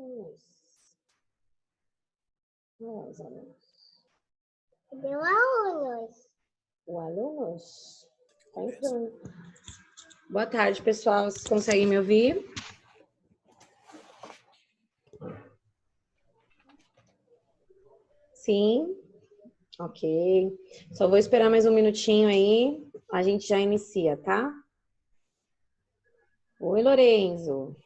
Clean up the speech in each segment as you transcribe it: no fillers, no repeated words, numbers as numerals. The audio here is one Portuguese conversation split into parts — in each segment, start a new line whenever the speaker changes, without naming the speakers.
alunos. Os alunos.
Cadê o alunos?
O alunos? Tá entrando. Boa tarde, pessoal. Vocês conseguem me ouvir? Sim? Ok. Só vou esperar mais um minutinho aí. A gente já inicia, tá? Oi, Lorenzo.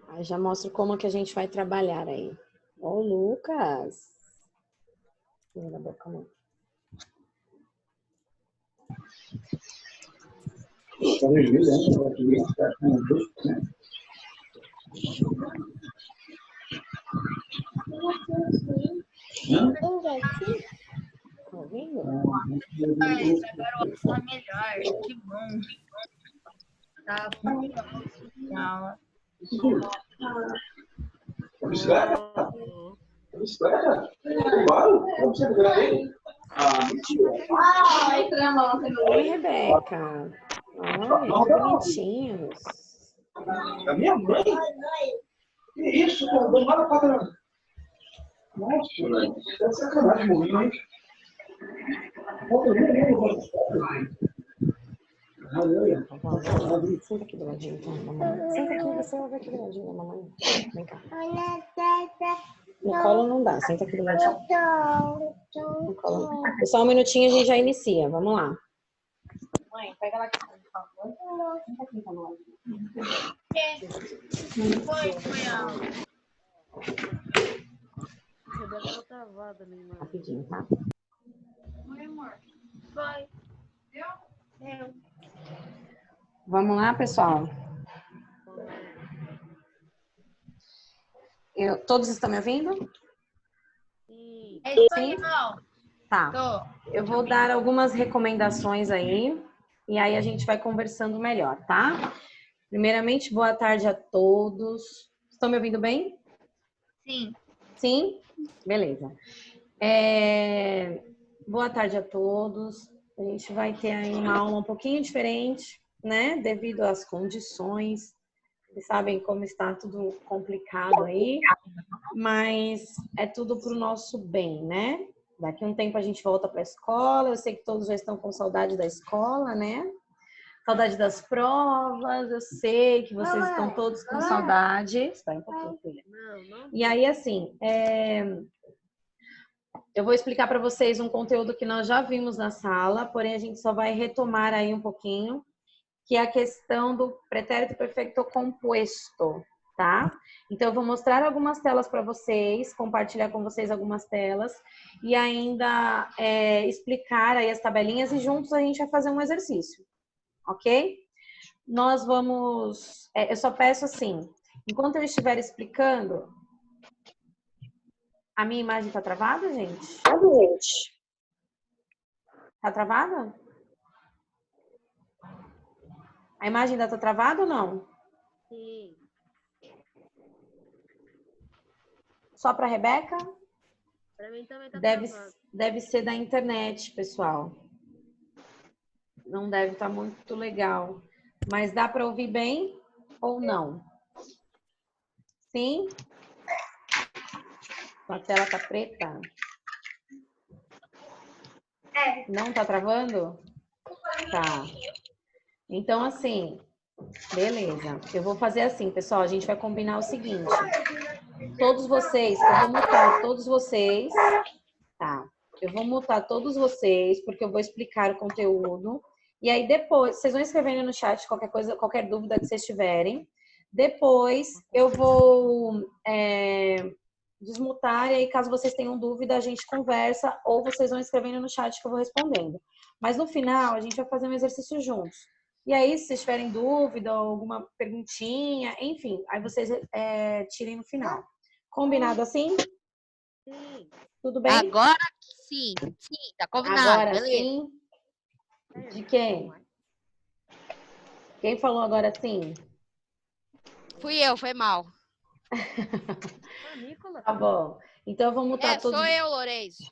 Aí já mostro como que a gente vai trabalhar aí. Ô, Lucas. Minha boca, não. Tá ouvindo?
Agora o som é melhor. Que bom. Tá muito legal.
Bicicleta? Claro, vamos segurar ele.
Oi, Rebeca. Olha, que bonitinhos.
A minha mãe? Que isso, cara? Não nada pra caramba. Nossa, velho. É sacanagem comigo, hein?
Senta aqui do ladinho, então, mamãe. Senta aqui, você vai aqui do ladinho da mamãe. Vem cá. No colo não dá, senta aqui do ladinho. No colo. Só um minutinho a gente já inicia, vamos lá. Mãe, pega lá aqui, por favor. Senta aqui, tá no ladinho.
Foi a aula.
Rapidinho, tá?
Oi, amor. Foi. Deu?
Vamos lá, pessoal. Todos estão me ouvindo?
É espanhol.
Tá.
Tô.
Eu vou dar algumas recomendações aí e aí a gente vai conversando melhor, tá? Primeiramente, boa tarde a todos. Estão me ouvindo bem?
Sim.
Sim? Beleza. Boa tarde a todos. A gente vai ter aí uma aula um pouquinho diferente, né? Devido às condições. Vocês sabem como está tudo complicado aí, mas é tudo para o nosso bem, né? Daqui a um tempo a gente volta para a escola. Eu sei que todos já estão com saudade da escola, né? Saudade das provas. Eu sei que vocês estão todos com saudade. Espera um pouquinho, filha. E aí, assim, eu vou explicar para vocês um conteúdo que nós já vimos na sala, porém a gente só vai retomar aí um pouquinho, que é a questão do pretérito perfeito composto, tá? Então, eu vou mostrar algumas telas para vocês, compartilhar com vocês algumas telas e ainda explicar aí as tabelinhas e juntos a gente vai fazer um exercício, ok? Nós vamos... eu só peço assim, enquanto eu estiver explicando... A minha imagem tá travada, gente? Tá travada? A imagem ainda tá travada ou não?
Sim.
Só para a Rebeca?
Para mim também tá travado.
Deve ser da internet, pessoal. Não deve estar muito legal. Mas dá para ouvir bem ou não? Sim? A tela tá preta? Não tá travando? Tá. Então, assim, beleza. Eu vou fazer assim, pessoal. A gente vai combinar o seguinte. Todos vocês, eu vou mutar todos vocês. Tá. Eu vou mutar todos vocês, porque eu vou explicar o conteúdo. E aí, depois, vocês vão escrevendo no chat qualquer coisa, qualquer dúvida que vocês tiverem. Depois, eu vou desmutar, e aí, caso vocês tenham dúvida, a gente conversa, ou vocês vão escrevendo no chat que eu vou respondendo. Mas no final, a gente vai fazer um exercício juntos. E aí, se vocês tiverem dúvida ou alguma perguntinha, enfim, aí vocês tirem no final. Combinado assim?
Sim.
Tudo bem?
Agora sim. Sim, tá combinado.
Agora
Beleza.
sim? De quem? Quem falou agora sim?
Fui eu, foi mal.
Nicolas?
Tá bom. Então eu vou mutar todos.
Sou eu, Lourenço.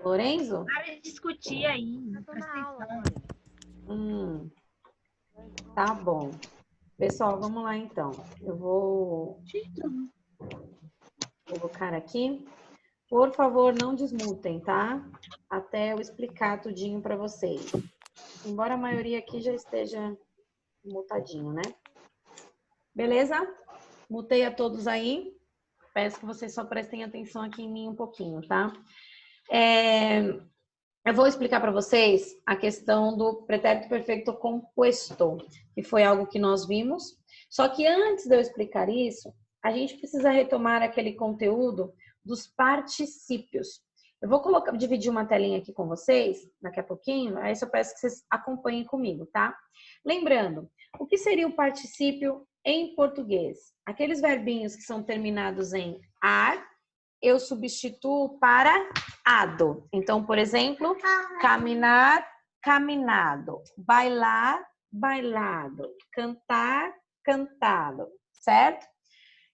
Lorenzo?
Para de discutir aí.
Tô na aula,
Tá bom. Pessoal, vamos lá então. Eu vou colocar aqui. Por favor, não desmutem, tá? Até eu explicar tudinho para vocês. Embora a maioria aqui já esteja mutadinho, né? Beleza? Mutei a todos aí. Peço que vocês só prestem atenção aqui em mim um pouquinho, tá? Eu vou explicar para vocês a questão do pretérito perfeito composto, que foi algo que nós vimos. Só que antes de eu explicar isso, a gente precisa retomar aquele conteúdo dos particípios. Eu vou dividir uma telinha aqui com vocês, daqui a pouquinho, aí eu peço que vocês acompanhem comigo, tá? Lembrando, o que seria o particípio em português? Aqueles verbinhos que são terminados em ar, eu substituo para ado. Então, por exemplo, caminhar, caminado, bailar, bailado, cantar, cantado, certo?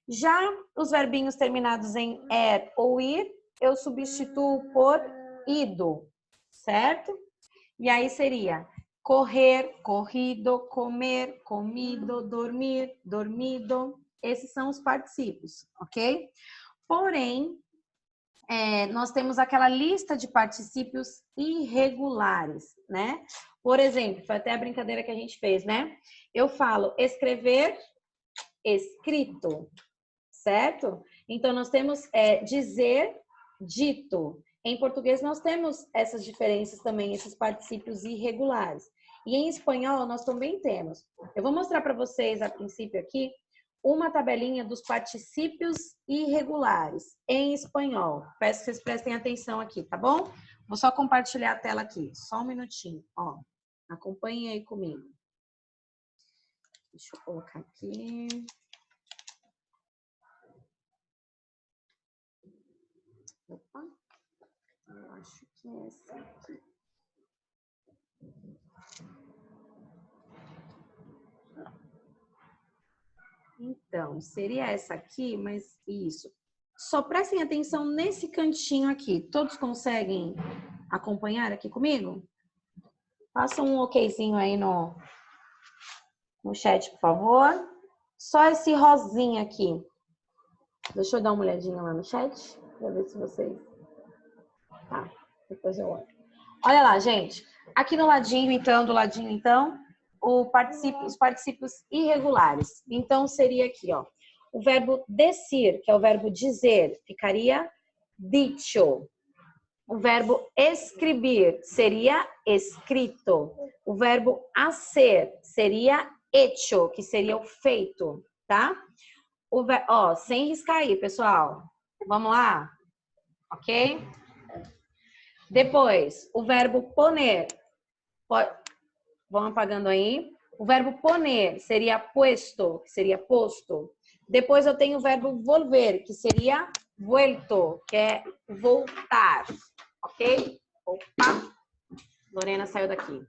Já os verbinhos terminados em er ou ir, eu substituo por ido, certo? E aí seria correr, corrido, comer, comido, dormir, dormido. Esses são os particípios, ok? Porém, nós temos aquela lista de particípios irregulares, né? Por exemplo, foi até a brincadeira que a gente fez, né? Eu falo escrever, escrito, certo? Então, nós temos dizer, dito. Em português, nós temos essas diferenças também, esses particípios irregulares. E em espanhol, nós também temos. Eu vou mostrar para vocês, a princípio aqui, uma tabelinha dos particípios irregulares em espanhol. Peço que vocês prestem atenção aqui, tá bom? Vou só compartilhar a tela aqui, só um minutinho, ó. Acompanhem aí comigo. Deixa eu colocar aqui. Opa, eu acho que é essa aqui. Então, seria essa aqui, mas isso. Só prestem atenção nesse cantinho aqui. Todos conseguem acompanhar aqui comigo? Faça um okzinho aí no chat, por favor. Só esse rosinha aqui. Deixa eu dar uma olhadinha lá no chat, para ver se vocês... Tá, depois eu olho. Olha lá, gente. Aqui no ladinho, então, do ladinho, então, os particípios irregulares. Então, seria aqui, ó. O verbo decir, que é o verbo dizer, ficaria dicho. O verbo escrever seria escrito. O verbo hacer seria hecho, que seria o feito, tá? Ó, sem riscar aí, pessoal. Vamos lá? Ok? Depois, o verbo poner. Vão apagando aí. O verbo poner seria puesto, que seria posto. Depois eu tenho o verbo volver, que seria vuelto, que é voltar. Ok? Opa! Lorena saiu daqui.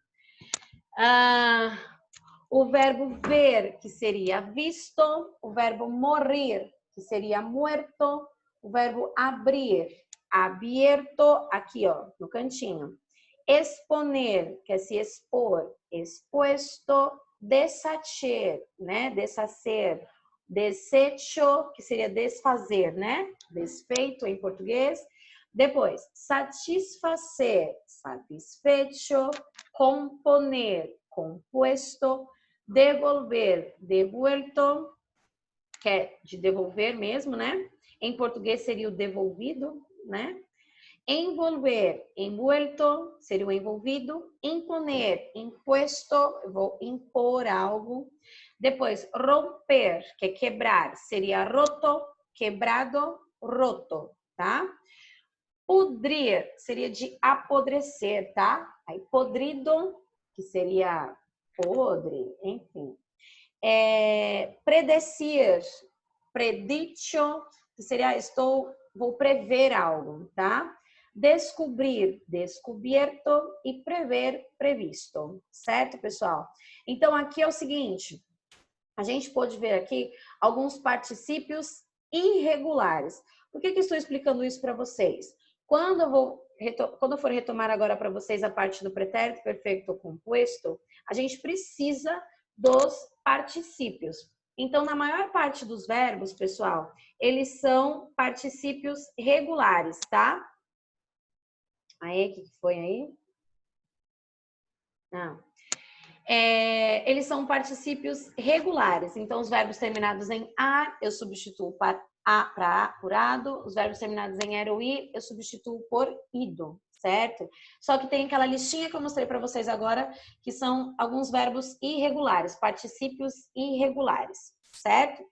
O verbo ver, que seria visto. O verbo morrer, que seria muerto. O verbo abrir, abierto, aqui ó, no cantinho. Exponer, que é se expor, expuesto. Deshacer, né? Deshacer. Desecho, que seria desfazer, né? Desfeito em português. Depois, satisfacer, satisfecho. Componer, compuesto. Devolver, devuelto, que é de devolver mesmo, né? Em português seria o devolvido, né? Envolver, envuelto, seria o envolvido. Imponer, impuesto, eu vou impor algo. Depois, romper, que é quebrar, seria roto, quebrado, roto, tá? Pudrir, seria de apodrecer, tá? Aí, podrido, que seria podre, enfim. Predecir, predicho, que seria vou prever algo, tá? Descobrir, descoberto e prever, previsto, certo, pessoal? Então, aqui é o seguinte, a gente pode ver aqui alguns particípios irregulares. Por que estou explicando isso para vocês? Quando eu vou quando eu for retomar agora para vocês a parte do pretérito perfeito composto, a gente precisa dos particípios. Então, na maior parte dos verbos, pessoal, eles são particípios regulares, tá? Aí, o que foi aí? Não. Eles são particípios regulares. Então, os verbos terminados em ar, eu substituo por ado. Os verbos terminados em er ou i, eu substituo por ido, certo? Só que tem aquela listinha que eu mostrei para vocês agora, que são alguns verbos irregulares, particípios irregulares, certo?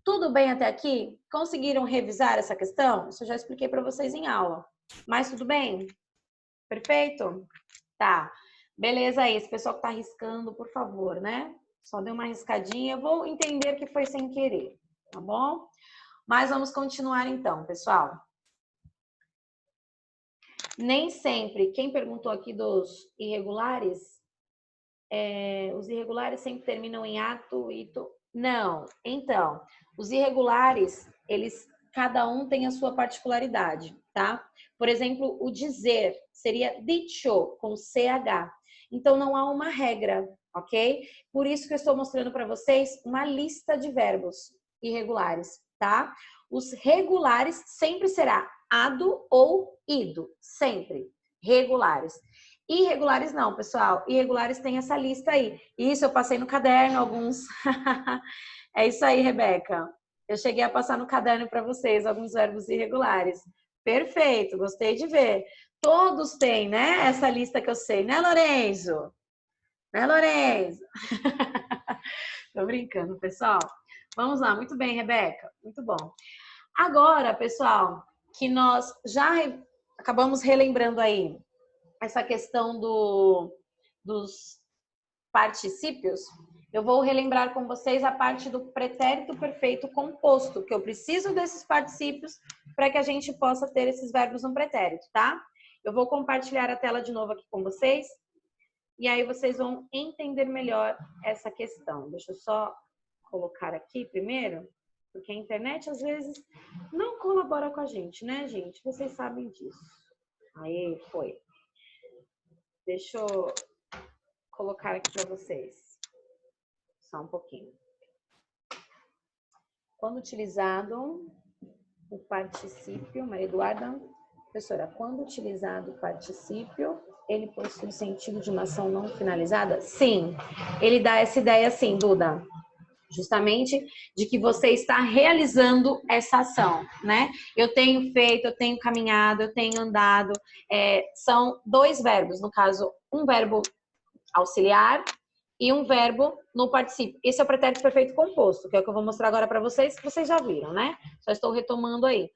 Tudo bem até aqui? Conseguiram revisar essa questão? Isso eu já expliquei para vocês em aula. Mas tudo bem? Perfeito? Tá. Beleza aí, esse pessoal que tá arriscando, por favor, né? Só deu uma arriscadinha, eu vou entender que foi sem querer, tá bom? Mas vamos continuar então, pessoal. Nem sempre, quem perguntou aqui dos irregulares, os irregulares sempre terminam em ato, ito. Não, então, os irregulares, cada um tem a sua particularidade, tá? Por exemplo, o dizer seria dicho, com CH. Então, não há uma regra, ok? Por isso que eu estou mostrando para vocês uma lista de verbos irregulares, tá? Os regulares sempre será ado ou ido, sempre. Regulares. Irregulares não, pessoal. Irregulares tem essa lista aí. Isso eu passei no caderno, alguns. É isso aí, Rebeca. Eu cheguei a passar no caderno para vocês alguns verbos irregulares. Perfeito, gostei de ver. Todos têm, né? Essa lista que eu sei, né, Lorenzo? Né, Lorenzo? Tô brincando, pessoal. Vamos lá, muito bem, Rebeca. Muito bom. Agora, pessoal, que nós já acabamos relembrando aí essa questão dos particípios, eu vou relembrar com vocês a parte do pretérito perfeito composto, que eu preciso desses particípios para que a gente possa ter esses verbos no pretérito, tá? Eu vou compartilhar a tela de novo aqui com vocês e aí vocês vão entender melhor essa questão. Deixa eu só colocar aqui primeiro, porque a internet às vezes não colabora com a gente, né, gente? Vocês sabem disso. Aí, foi. Deixa eu colocar aqui para vocês. Só um pouquinho. Quando utilizado o particípio, Maria Eduarda, professora, quando utilizado o particípio, ele possui sentido de uma ação não finalizada? Sim, ele dá essa ideia sim, Duda. Justamente de que você está realizando essa ação, né? Eu tenho feito, eu tenho caminhado, eu tenho andado. São dois verbos, no caso, um verbo auxiliar e um verbo no particípio. Esse é o pretérito perfeito composto, que é o que eu vou mostrar agora para vocês, que vocês já viram, né? Só estou retomando aí.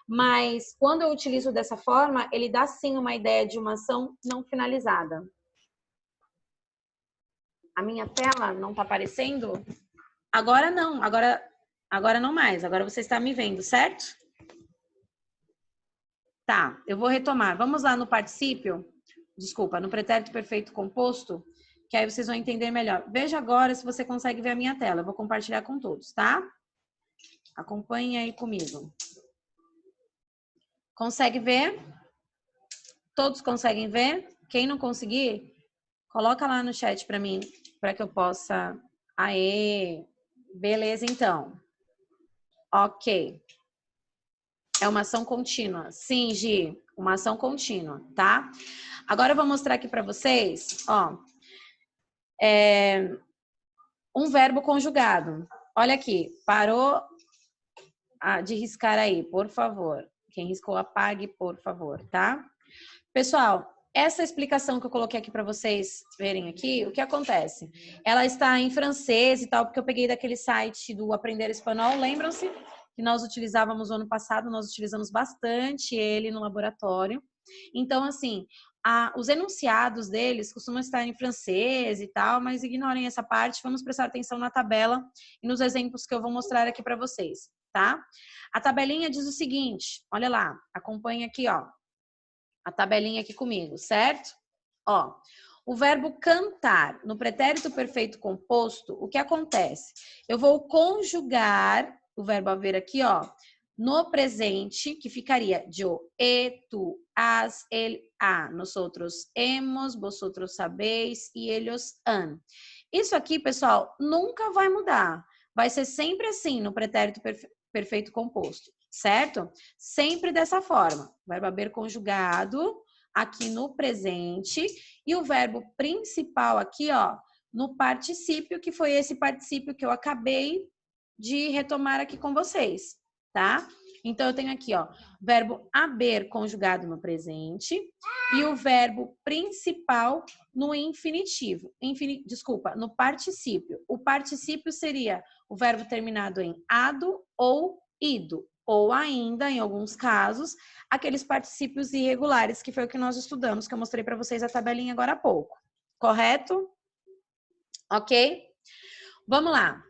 Mas quando eu utilizo dessa forma, ele dá sim uma ideia de uma ação não finalizada. A minha tela não está aparecendo? Agora não, agora não mais. Agora você está me vendo, certo? Tá, eu vou retomar. Vamos lá no particípio, desculpa, no pretérito perfeito composto, que aí vocês vão entender melhor. Veja agora se você consegue ver a minha tela. Eu vou compartilhar com todos, tá? Acompanhe aí comigo. Consegue ver? Todos conseguem ver? Quem não conseguir, coloca lá no chat para mim, para que eu possa... Aê! Beleza, então. Ok. É uma ação contínua. Sim, Gi, uma ação contínua, tá? Agora eu vou mostrar aqui para vocês, ó, um verbo conjugado. Olha aqui, parou de riscar aí, por favor. Quem riscou, apague, por favor, tá? Pessoal, essa explicação que eu coloquei aqui para vocês verem aqui, o que acontece? Ela está em francês e tal, porque eu peguei daquele site do Aprender Espanhol. Lembram-se que nós utilizávamos no ano passado, nós utilizamos bastante ele no laboratório. Então, assim, os enunciados deles costumam estar em francês e tal, mas ignorem essa parte. Vamos prestar atenção na tabela e nos exemplos que eu vou mostrar aqui para vocês, tá? A tabelinha diz o seguinte, olha lá, acompanha aqui, ó. A tabelinha aqui comigo, certo? Ó, o verbo cantar no pretérito perfeito composto, o que acontece? Eu vou conjugar o verbo haver aqui, ó, No presente, que ficaria yo, tu, has, él, ha. Nosotros hemos, vosotros sabéis e ellos han. Isso aqui, pessoal, nunca vai mudar. Vai ser sempre assim no pretérito perfeito composto, certo? Sempre dessa forma. Verbo haber conjugado aqui no presente e o verbo principal aqui, ó, no particípio, que foi esse particípio que eu acabei de retomar aqui com vocês, tá? Então, eu tenho aqui, ó, verbo haber conjugado no presente e o verbo principal no infinitivo. Desculpa, no particípio. O particípio seria o verbo terminado em ado ou ido, ou ainda, em alguns casos, aqueles particípios irregulares, que foi o que nós estudamos, que eu mostrei para vocês a tabelinha agora há pouco. Correto? Ok? Vamos lá.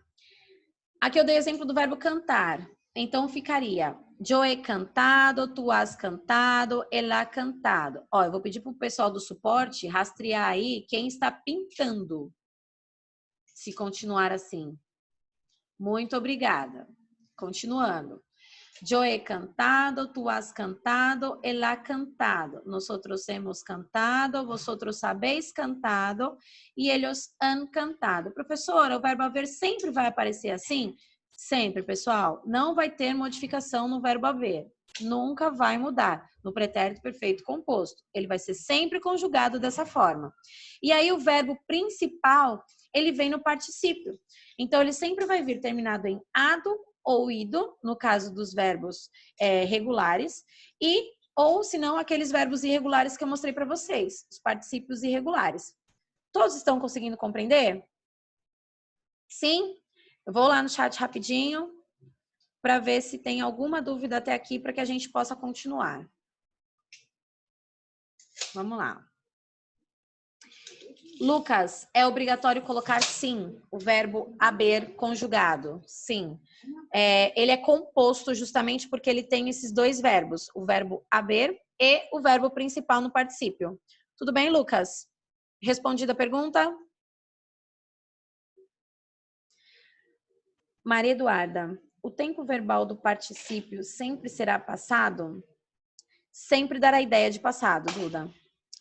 Aqui eu dei exemplo do verbo cantar. Então, ficaria yo he cantado, tu has cantado, él ha cantado. Ó, eu vou pedir para o pessoal do suporte rastrear aí quem está pintando. Se continuar assim. Muito obrigada. Continuando. Yo he cantado, tu has cantado, él ha cantado. Nosotros hemos cantado, vosotros habéis cantado e ellos han cantado. Professora, o verbo haver sempre vai aparecer assim? Sempre, pessoal. Não vai ter modificação no verbo haver. Nunca vai mudar no pretérito perfeito composto. Ele vai ser sempre conjugado dessa forma. E aí o verbo principal, ele vem no particípio. Então, ele sempre vai vir terminado em ado ou ido, no caso dos verbos regulares, e ou, se não, aqueles verbos irregulares que eu mostrei para vocês, os particípios irregulares. Todos estão conseguindo compreender? Sim? Eu vou lá no chat rapidinho para ver se tem alguma dúvida até aqui para que a gente possa continuar. Vamos lá. Lucas, é obrigatório colocar sim, o verbo haber conjugado, sim. Ele é composto justamente porque ele tem esses dois verbos, o verbo haber e o verbo principal no particípio. Tudo bem, Lucas? Respondida a pergunta? Maria Eduarda, o tempo verbal do particípio sempre será passado? Sempre dará ideia de passado, Duda.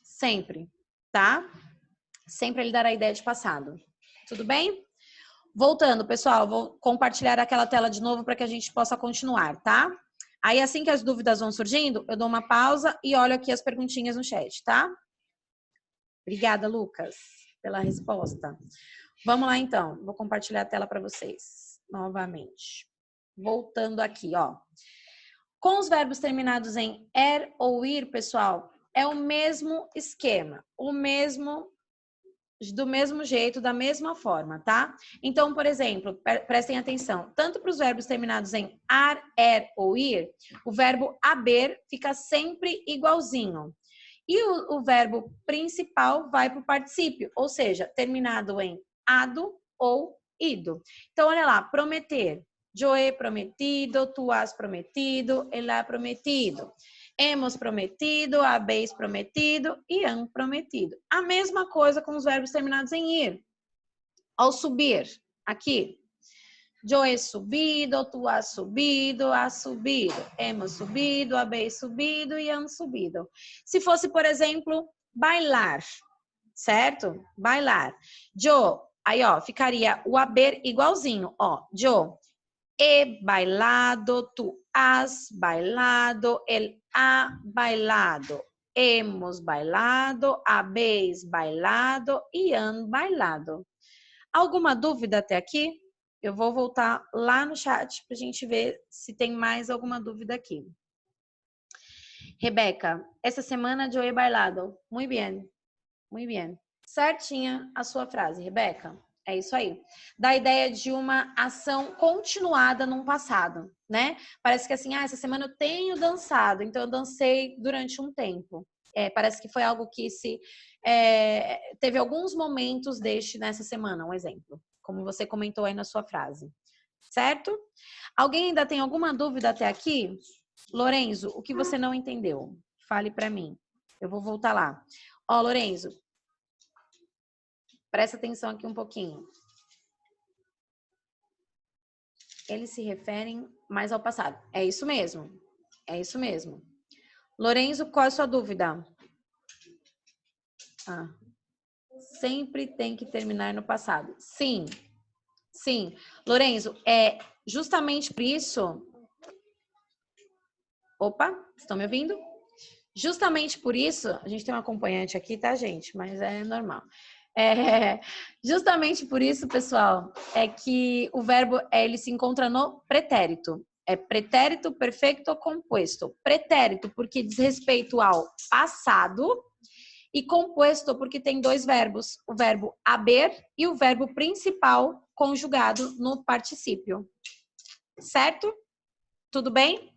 Sempre, tá? Sempre ele dará ideia de passado. Tudo bem? Voltando, pessoal, vou compartilhar aquela tela de novo para que a gente possa continuar, tá? Aí, assim que as dúvidas vão surgindo, eu dou uma pausa e olho aqui as perguntinhas no chat, tá? Obrigada, Lucas, pela resposta. Vamos lá, então. Vou compartilhar a tela para vocês novamente. Voltando aqui, ó. Com os verbos terminados em er ou ir, pessoal, é o mesmo esquema, do mesmo jeito, da mesma forma, tá? Então, por exemplo, prestem atenção, tanto para os verbos terminados em ar, er ou ir, o verbo haber fica sempre igualzinho. E o verbo principal vai para o particípio, ou seja, terminado em ado ou ido. Então, olha lá, prometer. Yo he prometido, tu has prometido, él ha prometido. Hemos prometido, habéis prometido e han prometido. A mesma coisa com os verbos terminados em ir. Ao subir, aqui. Yo he subido, tu has subido, hemos subido, habéis subido e han subido. Se fosse, por exemplo, bailar, certo? Bailar. Yo, aí ó, ficaria o haber igualzinho, ó. Yo he bailado, tu has bailado, él ha bailado, hemos bailado, habéis bailado e han bailado. Alguma dúvida até aqui? Eu vou voltar lá no chat para a gente ver se tem mais alguma dúvida aqui. Rebeca, essa semana eu he bailado. Muy bien, muy bien. Certinha a sua frase, Rebeca. É isso aí. Dá a ideia de uma ação continuada num passado, né? Parece que assim, essa semana eu tenho dançado, então eu dancei durante um tempo. Parece que foi algo que teve alguns momentos nessa semana, um exemplo, como você comentou aí na sua frase. Certo? Alguém ainda tem alguma dúvida até aqui? Lorenzo, o que você não entendeu? Fale para mim. Eu vou voltar lá. Ó, Lorenzo, presta atenção aqui um pouquinho. Eles se referem mais ao passado. É isso mesmo. É isso mesmo. Lorenzo, qual é a sua dúvida? Sempre tem que terminar no passado. Sim. Sim. Lorenzo, é justamente por isso... Opa, estão me ouvindo? Justamente por isso, a gente tem um acompanhante aqui, tá, gente? Mas é normal. Justamente por isso, pessoal, é que o verbo ele se encontra no pretérito. É pretérito perfeito composto. Pretérito porque diz respeito ao passado e composto porque tem dois verbos, o verbo haber e o verbo principal conjugado no particípio. Certo? Tudo bem?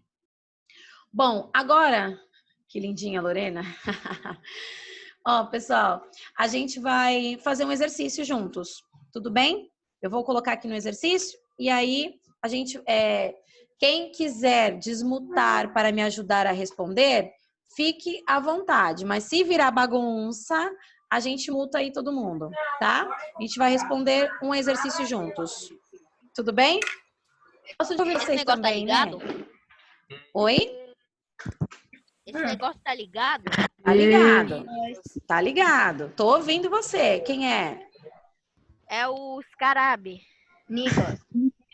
Bom, agora... Que lindinha, Lorena. Ó, pessoal, a gente vai fazer um exercício juntos, tudo bem? Eu vou colocar aqui no exercício e aí a gente, quem quiser desmutar para me ajudar a responder, fique à vontade. Mas se virar bagunça, a gente muta aí todo mundo, tá? A gente vai responder um exercício juntos, tudo bem? Posso ouvir vocês também, né? Oi?
Esse negócio tá ligado?
Tá ligado. Tá ligado. Tô ouvindo você. Quem é?
É o Scarabe. Nicolas.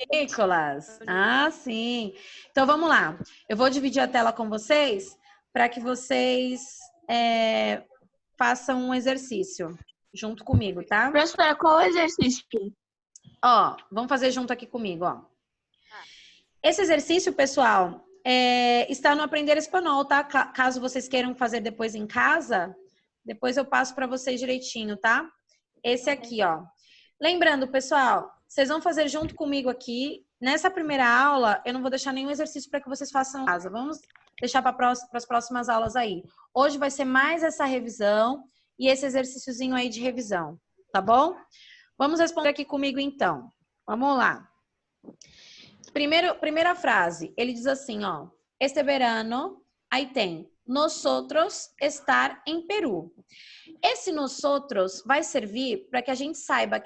Nicolas. Ah, sim. Então vamos lá. Eu vou dividir a tela com vocês para que vocês façam um exercício junto comigo, tá?
Professora, qual o exercício?
Ó, vamos fazer junto aqui comigo, ó. Esse exercício, pessoal, está no Aprender Espanhol, tá? Caso vocês queiram fazer depois em casa, depois eu passo para vocês direitinho, tá? Esse aqui, ó. Lembrando, pessoal, vocês vão fazer junto comigo aqui. Nessa primeira aula, eu não vou deixar nenhum exercício para que vocês façam em casa. Vamos deixar para as próximas aulas aí. Hoje vai ser mais essa revisão e esse exercíciozinho aí de revisão, tá bom? Vamos responder aqui comigo, então. Vamos lá. Primeira frase, ele diz assim, ó. Este verano, aí tem, nosotros estar em Peru. Esse nosotros vai servir para que a gente saiba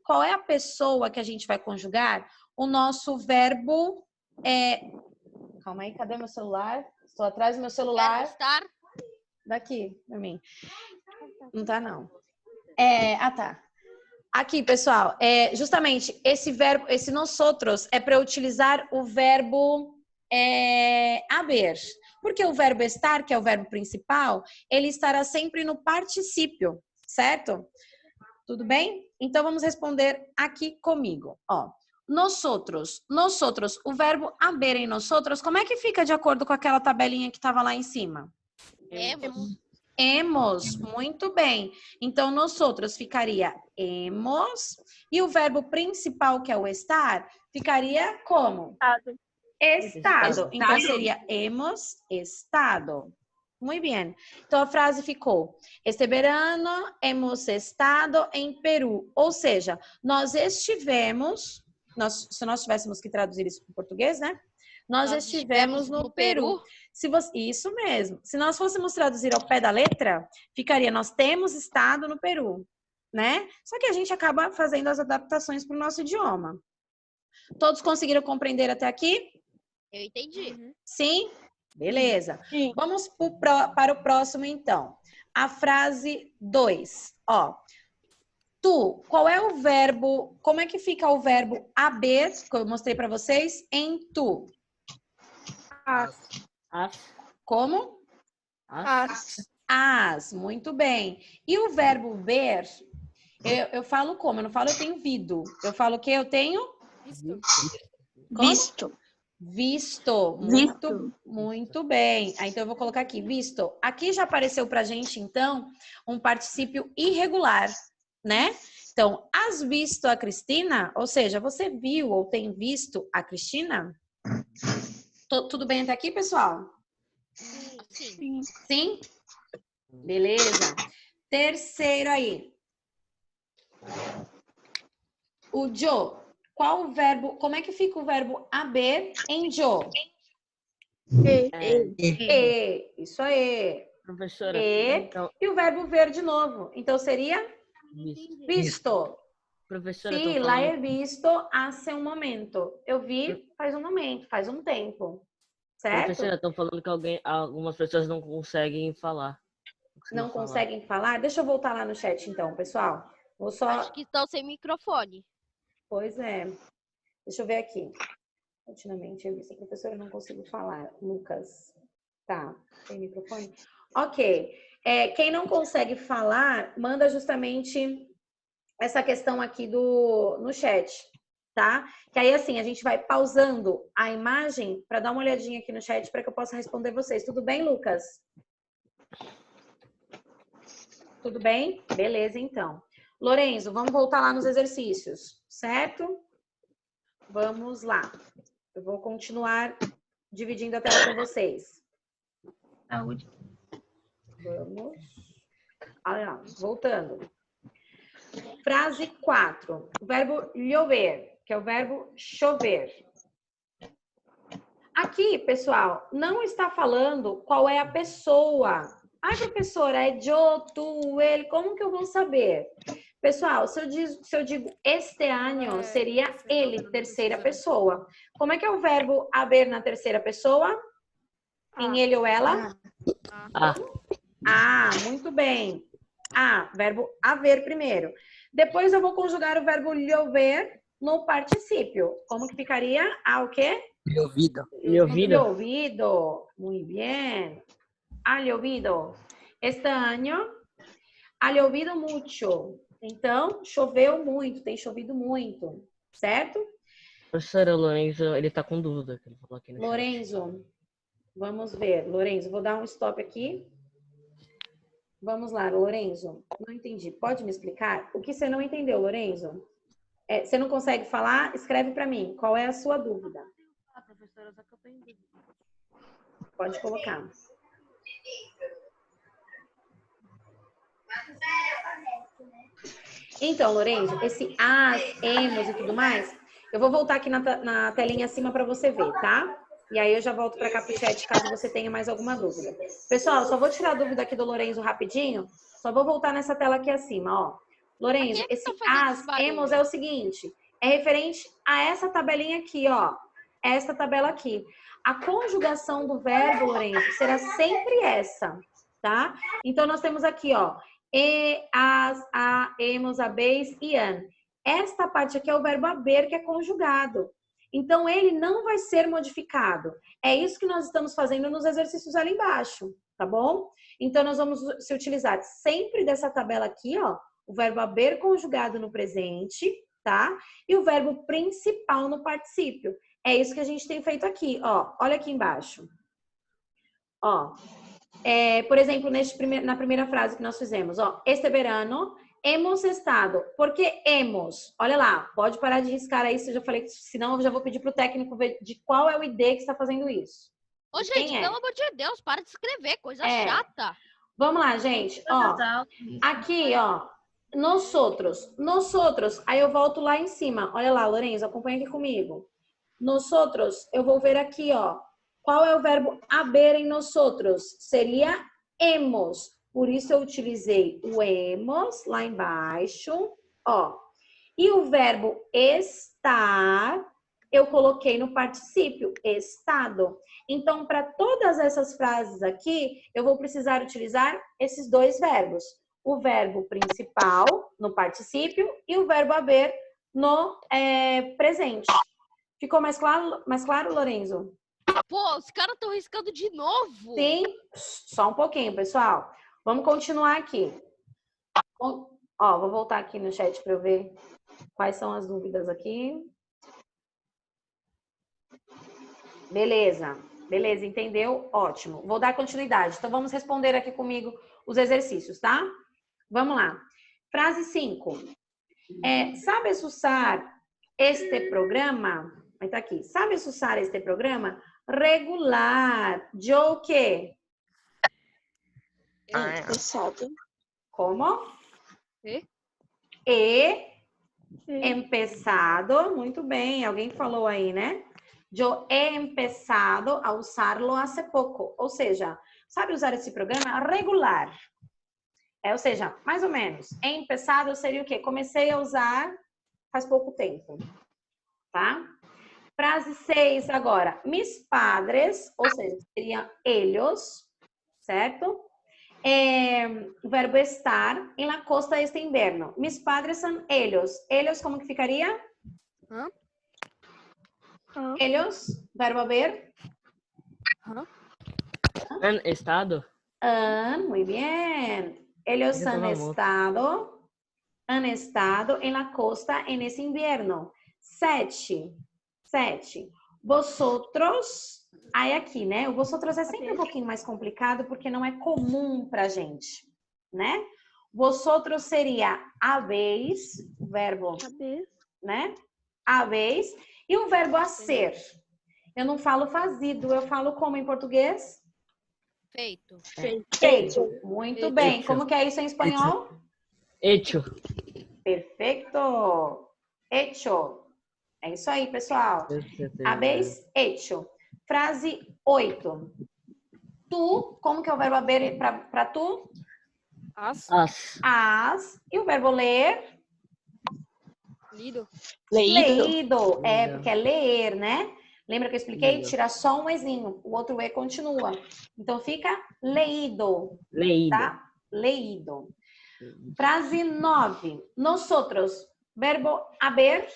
qual é a pessoa que a gente vai conjugar o nosso verbo. Calma aí, cadê meu celular? Estou atrás do meu celular.
Verbo estar.
Daqui, pra mim. Não tá, não. Tá. Aqui, pessoal, justamente esse verbo, esse nosotros é para utilizar o verbo haber. Porque o verbo estar, que é o verbo principal, ele estará sempre no particípio, certo? Tudo bem? Então, vamos responder aqui comigo. Ó, nosotros, o verbo haber em nosotros, como é que fica de acordo com aquela tabelinha que estava lá em cima? Hemos, muito bem. Então, nosotros ficaria hemos. E o verbo principal, que é o estar, ficaria como? Estado. Então, seria hemos estado. Muito bem. Então, a frase ficou: este verano hemos estado em Peru. Ou seja, nós estivemos... se nós tivéssemos que traduzir isso para o português, né? Nós estivemos no Peru. Isso mesmo. Se nós fôssemos traduzir ao pé da letra, ficaria: nós temos estado no Peru, né? Só que a gente acaba fazendo as adaptações para o nosso idioma. Todos conseguiram compreender até aqui?
Eu entendi.
Sim? Beleza.
Sim.
Vamos para o próximo, então. A frase 2. Ó. Tu, qual é o verbo? Como é que fica o verbo haber, que eu mostrei para vocês, em tu? Como? As, muito bem. E o verbo ver, eu falo como? Eu não falo eu tenho vido. Eu falo que eu tenho?
Visto.
Visto. Muito bem. Então, eu vou colocar aqui, visto. Aqui já apareceu pra gente, então, um particípio irregular, né? Então, has visto a Cristina? Ou seja, você viu ou tem visto a Cristina? Tudo bem até aqui, pessoal?
Sim.
Sim? Beleza. Terceiro aí. O Joe. Qual o verbo? Como é que fica o verbo haber em Joe? Isso aí.
Professora,
E
então,
o verbo ver de novo. Então seria visto.
Professora,
Sí,
estão
la he
falando...
visto hace un momento. Eu vi faz um momento, faz um tempo. Certo?
Professora, estão falando que algumas pessoas não conseguem falar.
Não conseguem falar? Deixa eu voltar lá no chat então, pessoal. Vou só...
Acho que estão sem microfone.
Pois é. Deixa eu ver aqui. Continuamente, eu disse, professora, eu não consigo falar. Lucas. Tá, tem microfone? Ok. Quem não consegue falar, manda justamente essa questão aqui no chat, tá? Que aí, assim, a gente vai pausando a imagem para dar uma olhadinha aqui no chat para que eu possa responder vocês. Tudo bem, Lucas? Tudo bem? Beleza, então. Lorenzo, vamos voltar lá nos exercícios, certo? Vamos lá. Eu vou continuar dividindo a tela com vocês.
Saúde.
Vamos. Olha lá, voltando. Frase 4. O verbo llover, que é o verbo chover. Aqui, pessoal, não está falando qual é a pessoa. Ai, professora, é eu, tu, ele, como que eu vou saber? Pessoal, se eu digo este ano, seria ele, terceira pessoa. Como é que é o verbo haver na terceira pessoa? Em ele ou ela? Ah, muito bem. Verbo haver primeiro. Depois eu vou conjugar o verbo llover no particípio. Como que ficaria? O quê?
Llovido.
Llovido. Muy bien. Ha llovido. Este año ha llovido mucho. Então, choveu muito, tem chovido muito, certo?
Professora, o Lorenzo, ele tá com dúvida. Que ele falou aqui no chat.
Lorenzo, vamos ver. Lorenzo, vou dar um stop aqui. Vamos lá, Lorenzo. Não entendi. Pode me explicar? O que você não entendeu, Lorenzo? Você não consegue falar? Escreve para mim. Qual é a sua dúvida?
Professora, só que eu tenho dúvida.
Pode colocar. Então, Lorenzo, esse as, emos e tudo mais, eu vou voltar aqui na telinha acima para você ver, tá? E aí eu já volto para cá pro chat caso você tenha mais alguma dúvida. Pessoal, só vou tirar a dúvida aqui do Lorenzo rapidinho. Só vou voltar nessa tela aqui acima, ó. Lorenzo, esse as, emos é o seguinte, é referente a essa tabelinha aqui, ó. Essa tabela aqui. A conjugação do verbo, Lorenzo, será sempre essa, tá? Então, nós temos aqui, ó, e, as, a, emos, habeis e an. Esta parte aqui é o verbo haber, que é conjugado. Então, ele não vai ser modificado. É isso que nós estamos fazendo nos exercícios ali embaixo, tá bom? Então, nós vamos se utilizar sempre dessa tabela aqui, ó, o verbo haber conjugado no presente, tá? E o verbo principal no particípio. É isso que a gente tem feito aqui, ó. Olha aqui embaixo. Ó, por exemplo, na primeira frase que nós fizemos, ó. Este verano hemos estado. Por que hemos? Olha lá, pode parar de riscar aí, se eu já falei que senão eu já vou pedir pro técnico ver de qual é o ID que está fazendo isso.
Ô, gente, pelo amor de Deus, para de escrever, coisa chata.
Vamos lá, gente, ó. Aqui, ó. Nosotros. Aí eu volto lá em cima. Olha lá, Lorenzo, acompanha aqui comigo. Nosotros, eu vou ver aqui, ó. Qual é o verbo haber em nosotros? Seria hemos. Por isso eu utilizei o hemos lá embaixo, ó. E o verbo estar, eu coloquei no particípio, estado. Então, para todas essas frases aqui, eu vou precisar utilizar esses dois verbos. O verbo principal no particípio e o verbo haber no presente. Ficou mais claro, Lorenzo?
Pô, os caras estão riscando de novo.
Sim, só um pouquinho, pessoal. Vamos continuar aqui. Ó, vou voltar aqui no chat para eu ver quais são as dúvidas aqui. Beleza, entendeu? Ótimo. Vou dar continuidade. Então, vamos responder aqui comigo os exercícios, tá? Vamos lá. Frase 5. Sabes usar este programa? Vai estar aqui. Sabes usar este programa? Regular. Yo o quê?
Empezado.
Como? Empezado. Muito bem. Alguém falou aí, né? Yo he empezado a usarlo hace poco. Ou seja, sabe usar esse programa? Regular. Ou seja, mais ou menos. Empezado seria o quê? Comecei a usar faz pouco tempo, tá? Frase 6 agora. Mis padres, ou seja, seria ellos, certo? O verbo estar em la costa este inverno. Mis padres são ellos. Ellos, como que ficaria?
Hã?
Ellos, verbo haber.
Han estado?
Han, muy bien. Ellos
Ese toma mucho.
han estado en la costa en ese invierno. 7. Vosotros, aí aqui, né? O vosotros é sempre um pouquinho mais complicado porque não é comum pra gente, né? Vosotros seria habéis, o verbo, né? Habéis, e o verbo hacer. Eu não falo fazido, eu falo como em português?
Feito.
Feito. Muito bem.
Hecho.
Como que é isso em espanhol?
Hecho.
Perfeito. Hecho. É isso aí, pessoal. Habéis hecho. Frase 8. Tu, como que é o verbo haber para tu?
As.
As. E o verbo ler?
Lido.
Leído. É,
Leído.
porque é ler, né? Lembra que eu expliquei?
Leído.
Tira só um ezinho. O outro e continua. Então fica leído,
Leído.
tá? Leído. Frase 9. Nosotros. Verbo haber.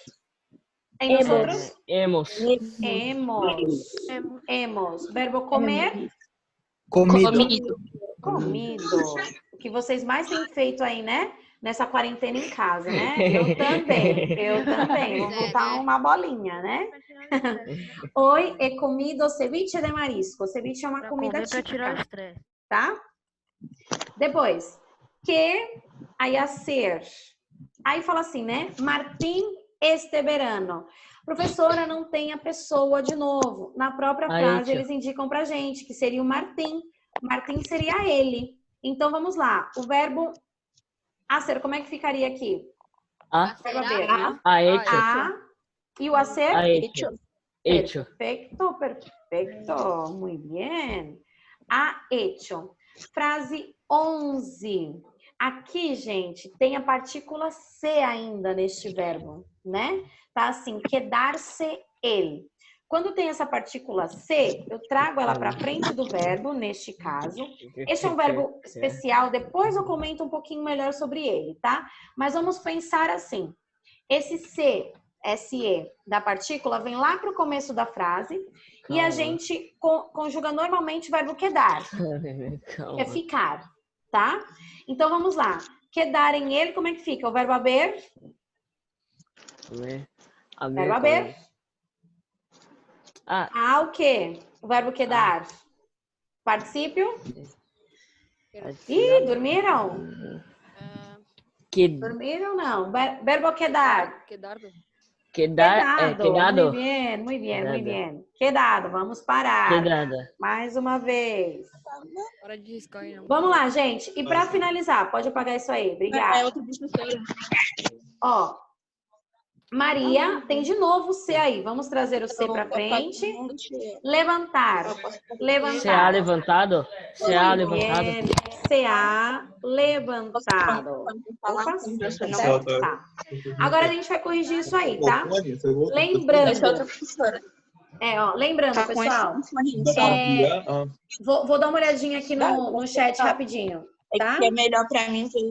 Em nosotros.
Hemos.
Hemos. Verbo comer.
Comido.
Comido. O que vocês mais têm feito aí, né? Nessa quarentena em casa, né? Eu também. Vou botar uma bolinha, né? Hoy he comido ceviche de marisco. Ceviche é uma
Pra
comida
comer, pra tirar o
típica,
estresse.
tá? Depois, que aí a ser. Aí fala assim, né? Martim este verano. Professora, não tem a pessoa de novo. Na própria frase, eles indicam pra gente que seria o Martim. Martim seria ele. Então, vamos lá. O verbo a ser, como é que ficaria aqui? Verbo haber.
Hecho.
A. E o a ser?
Hecho.
Perfecto. Muy bien. Ha hecho. Frase 11. Aqui, gente, tem a partícula se ainda neste verbo, né? Tá assim, quedar-se ele. Quando tem essa partícula se, eu trago ela para frente do verbo, neste caso. Este é um verbo especial, depois eu comento um pouquinho melhor sobre ele, tá? Mas vamos pensar assim. Esse se, se da partícula vem lá para o começo da frase e a gente conjuga normalmente o verbo quedar, que é ficar, tá? Então vamos lá. Quedar em ele, como é que fica? O verbo haber? Verbo haber. O quê? O verbo quedar. Particípio? Ih, dormiram? Dormiram não? Verbo quedar.
Quedado.
Muy bien. Quedado, vamos parar.
Quedada.
Mais uma vez.
Hora de riscar aí, não.
Vamos lá, gente. E para finalizar, pode apagar isso aí. Obrigada.
outra professora.
Ó, Maria, tem de novo o C aí. Vamos trazer o C para frente. Levantar.
C.A. levantado? C.A. levantado.
C.A. levantado. Opa, tá. Agora a gente vai corrigir isso aí, tá? Lembrando. Lembrando, pessoal. Vou dar uma olhadinha aqui no chat rapidinho, tá?
É melhor para mim ver.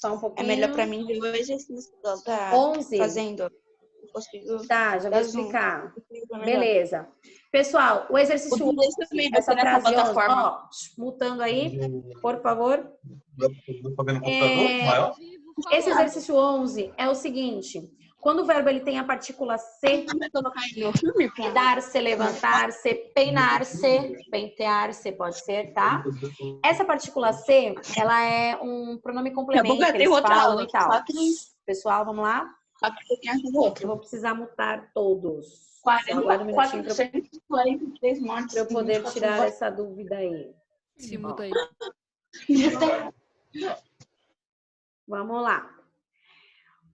Só um pouquinho.
É melhor para mim ver o exercício que ela tá
11.
fazendo.
Tá, já vou explicar. Beleza. Pessoal, o exercício 11, essa frase 11, ó, mutando aí, por favor. Esse exercício 11 é o seguinte, quando o verbo ele tem a partícula se, quedar-se, levantar-se, peinar-se, pentear-se, pode ser, tá? Essa partícula se, ela é um pronome complemento que eles falam e tal. Pessoal, vamos lá? Eu vou precisar mutar todos. Aguarda um minutinho para eu poder tirar essa dúvida aí.
Se muta aí.
Vamos lá.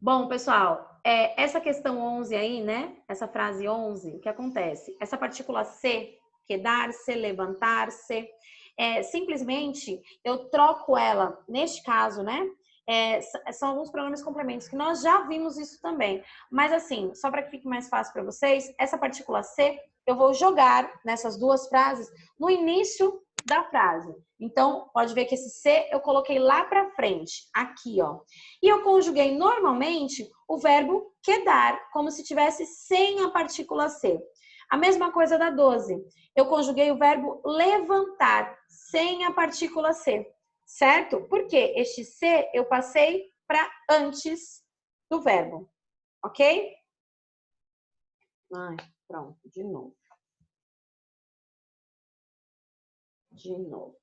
Bom, pessoal, essa questão 11 aí, né? Essa frase 11, o que acontece? Essa partícula se, quedar-se, levantar-se, simplesmente eu troco ela, neste caso, né? são alguns pronomes complementos que nós já vimos isso também. Mas assim, só para que fique mais fácil para vocês, essa partícula C eu vou jogar nessas duas frases no início da frase. Então, pode ver que esse C eu coloquei lá para frente, aqui, ó. E eu conjuguei normalmente o verbo quedar, como se tivesse sem a partícula C. A mesma coisa da 12. Eu conjuguei o verbo levantar, sem a partícula C. Certo? Porque este C eu passei para antes do verbo. Ok? Ai, pronto, de novo. De novo.